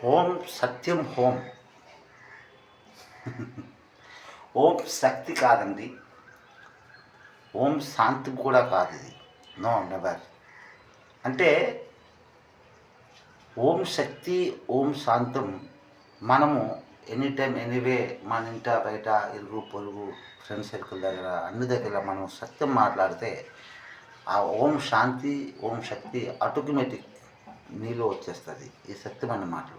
ఓం సత్యం home. ఓం శక్తి కాదండి, ఓం శాంతి కూడా కాదు ఇది. No never. అంటే ఓం శక్తి, ఓం శాంతం మనము ఎనీ టైం ఎనీవే మన ఇంట బయట ఇరుగు పొరుగు ఫ్రెండ్ సర్కిల్ దగ్గర అన్ని దగ్గర మనం సత్యం మాట్లాడితే ఆ ఓం శాంతి, ఓం శక్తి ఆటోమేటిక్ నీలో వచ్చేస్తుంది. ఈ సత్యమైన మాటలు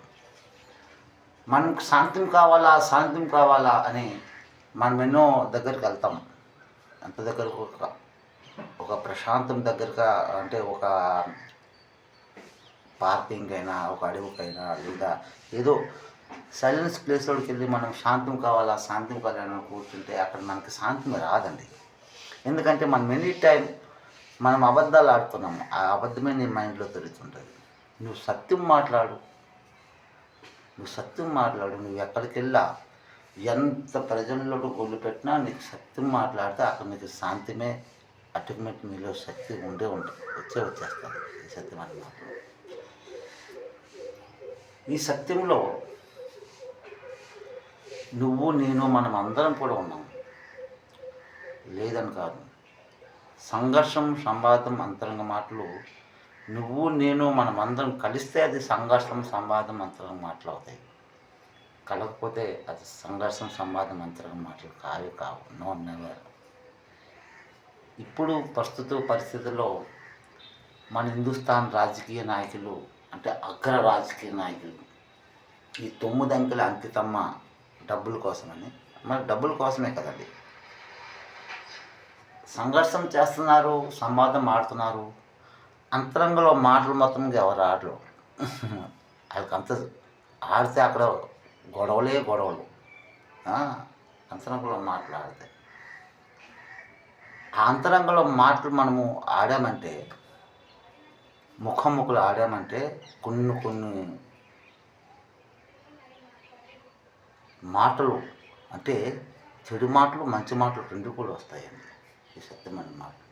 మనకు శాంతం కావాలా, శాంతం కావాలా అని మనం ఎన్నో దగ్గరికి వెళ్తాం. ఎంత దగ్గరకు ఒక ప్రశాంతం దగ్గరగా, అంటే ఒక పార్కింగ్ అయినా, ఒక అడవికైనా, లేదా ఏదో సైలెన్స్ ప్లేస్లోకి వెళ్ళి మనం శాంతం కావాలా, శాంతం కావాలని కూర్చుంటే అక్కడ మనకి శాంతం రాదండి. ఎందుకంటే మనం ఎనీ టైం మనం అబద్ధాలు ఆడుతున్నాము. ఆ అబద్ధమే నీ మైండ్లో తిరుగుతుంటుంది. నువ్వు సత్యం మాట్లాడు, నువ్వు ఎక్కడికి వెళ్ళా, ఎంత ప్రజల్లో గొల్లు పెట్టినా నీకు సత్యం మాట్లాడితే అక్కడ నీకు శాంతిమే ఆటోమేటిక్ నీలో శక్తి వచ్చేస్తుంది. ఈ సత్యం అన్నమాట. ఈ సత్యంలో నువ్వు నేను మనం అందరం కూడా ఉన్నాం, లేదని కాదు. సంఘర్షం, సంవాదం, అంతరంగ మాటలు నువ్వు నేను మనం అందరం కలిస్తే అది సంఘర్షం, సంవాదం, అంతరంగ మాటలు అవుతాయి. కలగకపోతే అది సంఘర్షం, సంవాదం, అంతరంగ మాటలు కావు. No never. ఇప్పుడు ప్రస్తుత పరిస్థితుల్లో మన హిందుస్థాన్ రాజకీయ నాయకులు, అంటే అగ్ర రాజకీయ నాయకులు, ఈ 9 అంకెల అంకితమ్మ డబ్బుల కోసమని, మరి డబ్బుల కోసమే కదండి సంఘర్షం చేస్తున్నారు, సంవాదం ఆడుతున్నారు. అంతరంగంలో మాటలు మొత్తం ఎవరు ఆడరు. వాళ్ళకంత ఆడితే అక్కడ గొడవలు. అంతరంగంలో మాట్లాడితే ఆ అంతరంగంలో మాటలు మనము ఆడామంటే, ముఖముఖలు ఆడామంటే కొన్ని మాటలు, అంటే చెడు మాటలు, మంచి మాటలు రెండు కూడా వస్తాయండి. ఈ సత్యమైన మాటలు,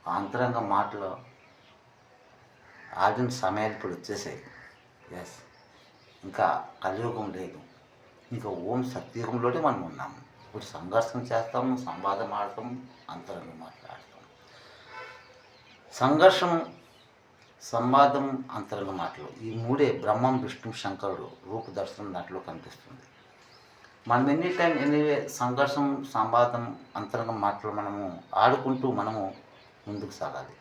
ఆ అంతరంగ మాటలు ఆడిన సమయాలు ఇప్పుడు వచ్చేసాయి. ఎస్, ఇంకా కలియుగం లేదు, ఇంకా ఓం సత్యయుగంలోనే మనం ఉన్నాము. ఇప్పుడు సంఘర్షణ చేస్తాము, సంవాదం ఆడతాం, అంతరంగం మాట్లాడతాం. సంఘర్షం, సంవాదం, అంతరంగ మాటలు, ఈ మూడే బ్రహ్మం, విష్ణు, శంకరుడు రూపదర్శనం దాంట్లో కనిపిస్తుంది. మనం ఎనీ టైం ఎనీవే సంఘర్షం, సంవాదం, అంతరంగ మాటలు మనము ఆడుకుంటూ మనము ముందుకు సాగాలి.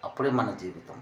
అప్పుడే మన జీవితం.